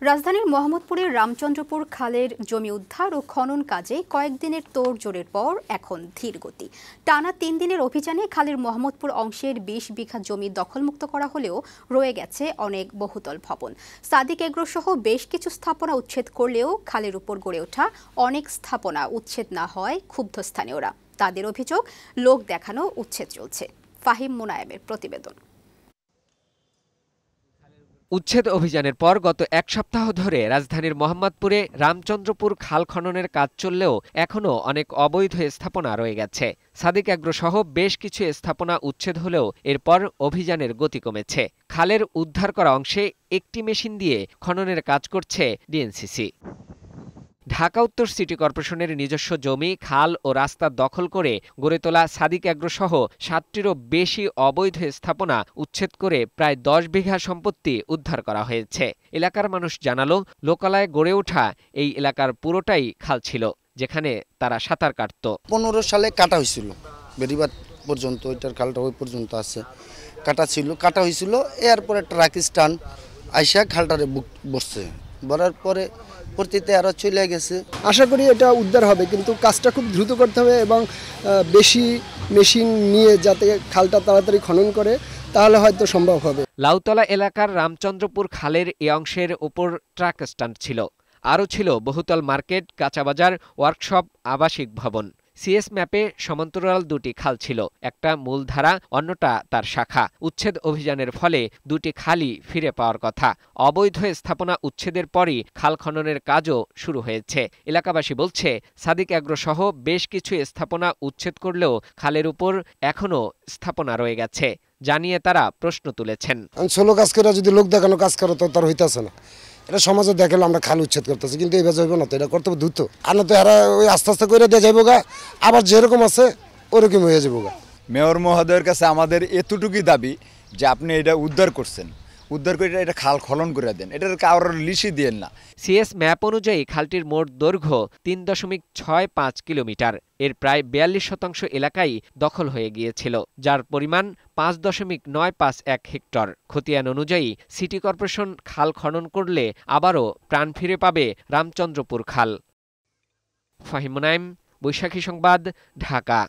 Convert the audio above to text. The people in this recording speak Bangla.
রাজধানীর মোহাম্মদপুরের রামচন্দ্রপুর খালের জমি উদ্ধার ও খনন কাজে কয়েকদিনের তোড়জোড়ের পর এখন ধীর গতি। টানা ৩ দিনের অভিযানে খালের মোহাম্মদপুর অংশের ২০ বিঘা জমি দখলমুক্ত করা হলেও রয়ে গেছে অনেক বহুতল ভবন। সাদিক এগ্রো সহ বেশ কিছু স্থাপনা উচ্ছেদ করলেও খালের উপর গড়ে ওঠা অনেক স্থাপনা উচ্ছেদ না হয় ক্ষুব্ধ স্থানীয়রা। তাদের অভিযোগ, লোক দেখানো উচ্ছেদ চলছে। ফাহিম মুনায়েমের প্রতিবেদন। উচ্ছেদ অভিযানের পর গত এক সপ্তাহ ধরে রাজধানীর মোহাম্মদপুরে রামচন্দ্রপুর খাল খননের কাজ চললেও এখনও অনেক অবৈধ স্থাপনা রয়ে গেছে। সাদিক এগ্রো সহ বেশ কিছু স্থাপনা উচ্ছেদ হলেও এরপর অভিযানের গতি কমেছে। খালের উদ্ধার করা অংশে একটি মেশিন দিয়ে খননের কাজ করছে ডিএনসিসি। ঢাকা উত্তর সিটি কর্পোরেশনের নিজস্ব জমি, খাল ও রাস্তা দখল করে গড়ে তোলা সাদিক এগ্রো সহ ৭টিরও বেশি অবৈধ স্থাপনা উচ্ছেদ করে প্রায় ১০ বিঘা সম্পত্তি উদ্ধার করা হয়েছে। এলাকার মানুষ জানালো, লোকালয়ে গড়ে ওঠা এই এলাকার পুরোটাই খাল ছিল, যেখানে তারা সাঁতার কাটত। ১৫ সালে কাটা হয়েছিল, বেরিবাদ পর্যন্ত ওইটার খালটা ওই পর্যন্ত আছে, কাটা হয়েছিল। এরপরে ট্রাক স্ট্যান্ড আইসা খালটারে বসছে, বলার পরে পরবর্তীতে আরো চলে গেছে। আশা করি এটা উদ্ধার হবে, কিন্তু কাজটা খুব দ্রুত করতে হবে এবং বেশি মেশিন নিয়ে যাতে খালটা তাড়াতাড়ি খনন করে, তাহলে হয়তো সম্ভব হবে। লাউতলা এলাকার রামচন্দ্রপুর খালের এ অংশের উপর ট্রাক স্ট্যান্ড ছিল। আরও ছিল বহুতল মার্কেট, কাঁচাবাজার, ওয়ার্কশপ, আবাসিক ভবন। সিএস ম্যাপে সমান্তরাল দুটি খাল ছিল, একটা মূলধারা, অন্যটা তার শাখা। উচ্ছেদ অভিযানের ফলে দুটি খালই ফিরে পাওয়ার কথা। অবৈধ স্থাপনা উচ্ছেদের পরই খাল খননের কাজও শুরু হয়েছে। এলাকাবাসী বলছে, সাদিক এগ্রো সহ বেশ কিছু স্থাপনা উচ্ছেদ করলেও খালের উপর এখনও স্থাপনা রয়ে গেছে, জানিয়ে তারা প্রশ্ন তুলেছেন। ষোলো কাজ করে যদি লোক দেখানো কাজ করে তো তার হইতেছে না। এটা সমাজে দেখালে আমরা খাল উচ্ছেদ করতেছি, কিন্তু এই হইব না তো, এটা করতে দ্রুত। আর না তো এরা ওই আস্তে আস্তে করে দিয়ে যাইব গা, আবার যেরকম আছে ওরকম হয়ে যাবো গা। মেয়র মহোদয়ের কাছে আমাদের এতটুকুই দাবি যে আপনি এটা উদ্ধার করছেন, উদ্ধার করে এটা খাল খনন করে দেন, এটার কারোর লিশি দিয়েন না। সিএস ম্যাপ অনুযায়ী খালটির মোট দৈর্ঘ্য ৩.65 কিলোমিটার। এর প্রায় ৪২% এলাকাই দখল হয়ে গিয়েছিল, যার পরিমাণ ৫.৯৫১ হেক্টর। খতিয়ান অনুযায়ী সিটি কর্পোরেশন খাল খনন করলে আবারও প্রাণ ফিরে পাবে রামচন্দ্রপুর খাল। ফাহিম মুনায়েম, বৈশাখী সংবাদ, ঢাকা।